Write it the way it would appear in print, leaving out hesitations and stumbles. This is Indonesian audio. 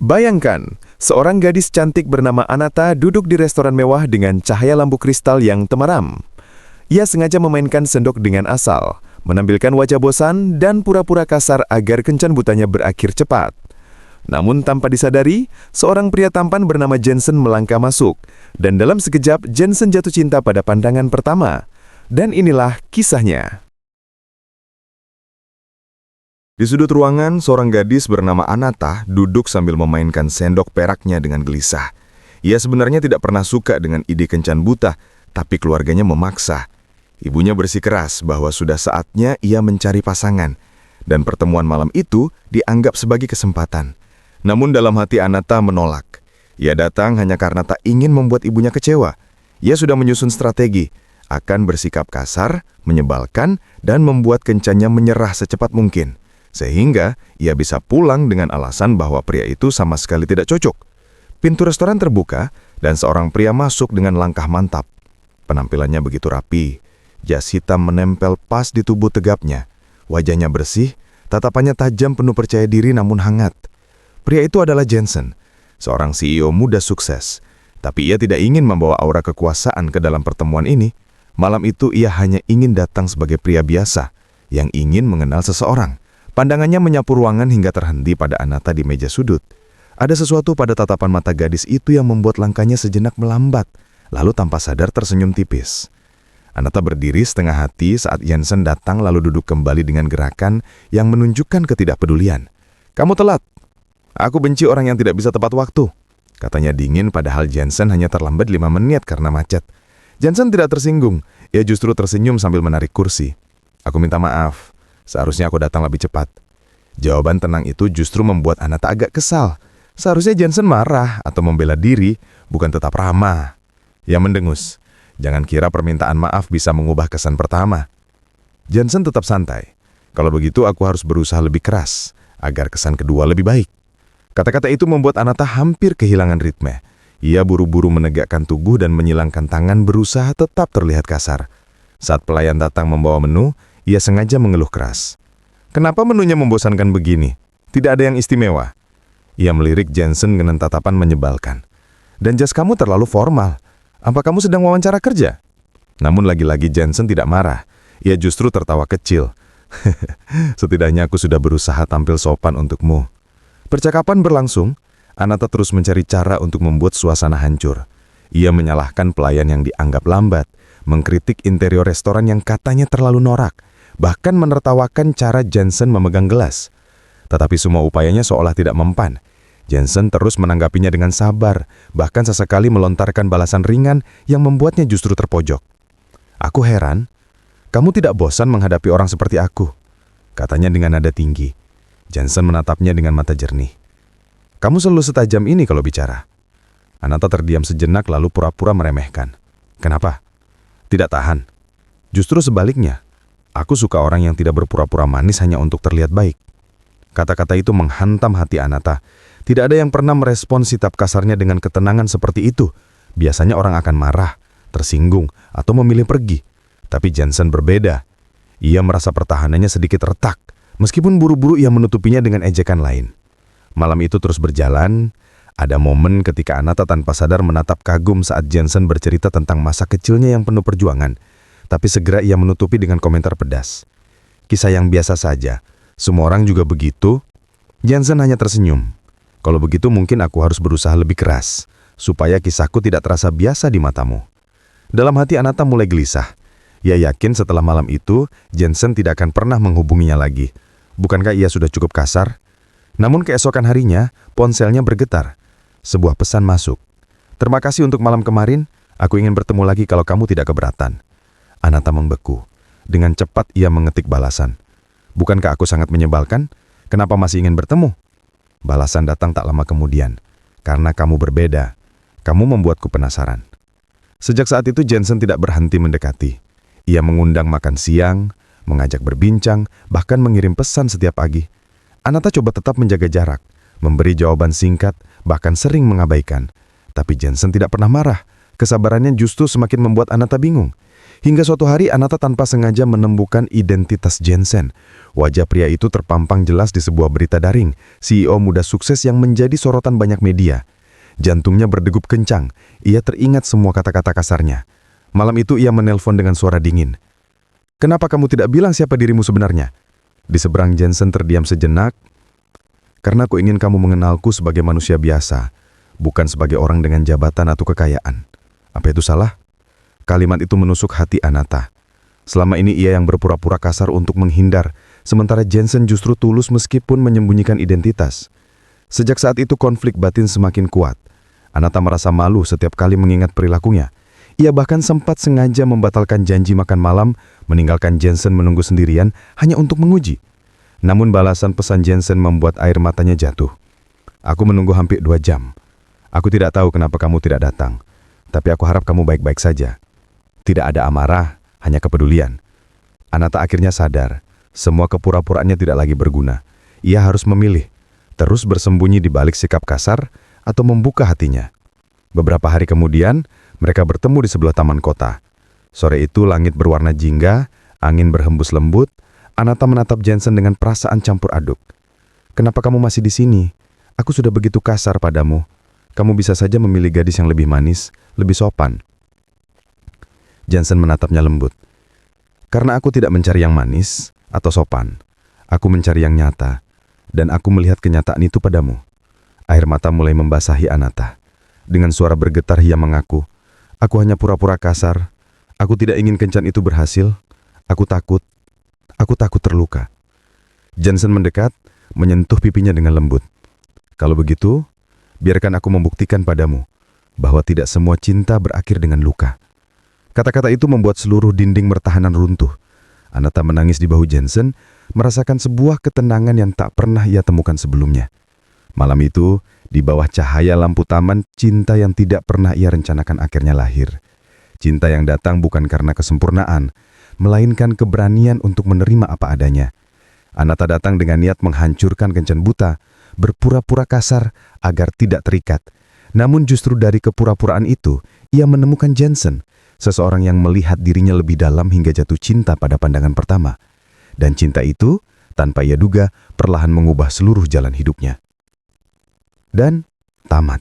Bayangkan, seorang gadis cantik bernama Anata duduk di restoran mewah dengan cahaya lampu kristal yang temaram. Ia sengaja memainkan sendok dengan asal, menampilkan wajah bosan dan pura-pura kasar agar kencan butanya berakhir cepat. Namun tanpa disadari, seorang pria tampan bernama Jensen melangkah masuk, dan dalam sekejap Jensen jatuh cinta pada pandangan pertama. Dan inilah kisahnya. Di sudut ruangan, seorang gadis bernama Anata duduk sambil memainkan sendok peraknya dengan gelisah. Ia sebenarnya tidak pernah suka dengan ide kencan buta, tapi keluarganya memaksa. Ibunya bersikeras bahwa sudah saatnya ia mencari pasangan, dan pertemuan malam itu dianggap sebagai kesempatan. Namun dalam hati Anata menolak. Ia datang hanya karena tak ingin membuat ibunya kecewa. Ia sudah menyusun strategi, akan bersikap kasar, menyebalkan, dan membuat kencannya menyerah secepat mungkin. Sehingga ia bisa pulang dengan alasan bahwa pria itu sama sekali tidak cocok. Pintu restoran terbuka dan seorang pria masuk dengan langkah mantap. Penampilannya begitu rapi, jas hitam menempel pas di tubuh tegapnya. Wajahnya bersih, tatapannya tajam penuh percaya diri namun hangat. Pria itu adalah Jensen, seorang CEO muda sukses. Tapi ia tidak ingin membawa aura kekuasaan ke dalam pertemuan ini. Malam itu ia hanya ingin datang sebagai pria biasa yang ingin mengenal seseorang. Pandangannya menyapu ruangan hingga terhenti pada Anata di meja sudut. Ada sesuatu pada tatapan mata gadis itu yang membuat langkahnya sejenak melambat, lalu tanpa sadar tersenyum tipis. Anata berdiri setengah hati saat Jensen datang lalu duduk kembali dengan gerakan yang menunjukkan ketidakpedulian. "Kamu telat. Aku benci orang yang tidak bisa tepat waktu," katanya dingin padahal Jensen hanya terlambat 5 menit karena macet. Jensen tidak tersinggung, ia justru tersenyum sambil menarik kursi. "Aku minta maaf. Seharusnya aku datang lebih cepat." Jawaban tenang itu justru membuat Anata agak kesal. Seharusnya Jensen marah atau membela diri, bukan tetap ramah. Ia mendengus. Jangan kira permintaan maaf bisa mengubah kesan pertama. Jensen tetap santai. "Kalau begitu aku harus berusaha lebih keras, agar kesan kedua lebih baik." Kata-kata itu membuat Anata hampir kehilangan ritme. Ia buru-buru menegakkan tubuh dan menyilangkan tangan berusaha tetap terlihat kasar. Saat pelayan datang membawa menu, ia sengaja mengeluh keras. "Kenapa menunya membosankan begini? Tidak ada yang istimewa." Ia melirik Jensen dengan tatapan menyebalkan. "Dan jas kamu terlalu formal. Apa kamu sedang wawancara kerja?" Namun lagi-lagi Jensen tidak marah. Ia justru tertawa kecil. "Setidaknya aku sudah berusaha tampil sopan untukmu." Percakapan berlangsung, Anata terus mencari cara untuk membuat suasana hancur. Ia menyalahkan pelayan yang dianggap lambat, mengkritik interior restoran yang katanya terlalu norak, bahkan menertawakan cara Jensen memegang gelas. Tetapi semua upayanya seolah tidak mempan. Jensen terus menanggapinya dengan sabar, bahkan sesekali melontarkan balasan ringan yang membuatnya justru terpojok. "Aku heran, kamu tidak bosan menghadapi orang seperti aku," katanya dengan nada tinggi. Jensen menatapnya dengan mata jernih. "Kamu selalu setajam ini kalau bicara." Anata terdiam sejenak lalu pura-pura meremehkan. "Kenapa? Tidak tahan?" "Justru sebaliknya. Aku suka orang yang tidak berpura-pura manis hanya untuk terlihat baik." Kata-kata itu menghantam hati Anata. Tidak ada yang pernah merespon sikap kasarnya dengan ketenangan seperti itu. Biasanya orang akan marah, tersinggung, atau memilih pergi. Tapi Jensen berbeda. Ia merasa pertahanannya sedikit retak, meskipun buru-buru ia menutupinya dengan ejekan lain. Malam itu terus berjalan. Ada momen ketika Anata tanpa sadar menatap kagum saat Jensen bercerita tentang masa kecilnya yang penuh perjuangan. Tapi segera ia menutupi dengan komentar pedas. "Kisah yang biasa saja. Semua orang juga begitu." Jensen hanya tersenyum. "Kalau begitu mungkin aku harus berusaha lebih keras, supaya kisahku tidak terasa biasa di matamu." Dalam hati Anata mulai gelisah. Ia yakin setelah malam itu, Jensen tidak akan pernah menghubunginya lagi. Bukankah ia sudah cukup kasar? Namun keesokan harinya, ponselnya bergetar. Sebuah pesan masuk. "Terima kasih untuk malam kemarin. Aku ingin bertemu lagi kalau kamu tidak keberatan." Anata membeku. Dengan cepat ia mengetik balasan. "Bukankah aku sangat menyebalkan? Kenapa masih ingin bertemu?" Balasan datang tak lama kemudian. "Karena kamu berbeda. Kamu membuatku penasaran." Sejak saat itu Jensen tidak berhenti mendekati. Ia mengundang makan siang, mengajak berbincang, bahkan mengirim pesan setiap pagi. Anata coba tetap menjaga jarak, memberi jawaban singkat, bahkan sering mengabaikan. Tapi Jensen tidak pernah marah. Kesabarannya justru semakin membuat Anata bingung. Hingga suatu hari Anata tanpa sengaja menemukan identitas Jensen. Wajah pria itu terpampang jelas di sebuah berita daring, CEO muda sukses yang menjadi sorotan banyak media. Jantungnya berdegup kencang, ia teringat semua kata-kata kasarnya. Malam itu ia menelpon dengan suara dingin. "Kenapa kamu tidak bilang siapa dirimu sebenarnya?" Di seberang Jensen terdiam sejenak. "Karena aku ingin kamu mengenalku sebagai manusia biasa, bukan sebagai orang dengan jabatan atau kekayaan." Apa itu salah? Kalimat itu menusuk hati Anata. Selama ini ia yang berpura-pura kasar untuk menghindar, sementara Jensen justru tulus meskipun menyembunyikan identitas. Sejak saat itu konflik batin semakin kuat. Anata merasa malu setiap kali mengingat perilakunya. Ia bahkan sempat sengaja membatalkan janji makan malam, meninggalkan Jensen menunggu sendirian hanya untuk menguji. Namun balasan pesan Jensen membuat air matanya jatuh. "Aku menunggu hampir 2 jam. Aku tidak tahu kenapa kamu tidak datang, tapi aku harap kamu baik-baik saja." Tidak ada amarah, hanya kepedulian. Anata akhirnya sadar, semua kepura-puraannya tidak lagi berguna. Ia harus memilih, terus bersembunyi di balik sikap kasar atau membuka hatinya. Beberapa hari kemudian, mereka bertemu di sebelah taman kota. Sore itu langit berwarna jingga, angin berhembus lembut. Anata menatap Jensen dengan perasaan campur aduk. "Kenapa kamu masih di sini? Aku sudah begitu kasar padamu. Kamu bisa saja memilih gadis yang lebih manis, lebih sopan." Jensen menatapnya lembut. "Karena aku tidak mencari yang manis atau sopan. Aku mencari yang nyata, dan aku melihat kenyataan itu padamu." Air mata mulai membasahi Anata. Dengan suara bergetar ia mengaku, "Aku hanya pura-pura kasar. Aku tidak ingin kencan itu berhasil. Aku takut terluka." Jensen mendekat, menyentuh pipinya dengan lembut. "Kalau begitu, biarkan aku membuktikan padamu bahwa tidak semua cinta berakhir dengan luka." Kata-kata itu membuat seluruh dinding pertahanan runtuh. Anata menangis di bahu Jensen, merasakan sebuah ketenangan yang tak pernah ia temukan sebelumnya. Malam itu, di bawah cahaya lampu taman, cinta yang tidak pernah ia rencanakan akhirnya lahir. Cinta yang datang bukan karena kesempurnaan, melainkan keberanian untuk menerima apa adanya. Anata datang dengan niat menghancurkan kencan buta, berpura-pura kasar agar tidak terikat. Namun justru dari kepura-puraan itu, ia menemukan Jensen, seseorang yang melihat dirinya lebih dalam hingga jatuh cinta pada pandangan pertama. Dan cinta itu, tanpa ia duga, perlahan mengubah seluruh jalan hidupnya. Dan tamat.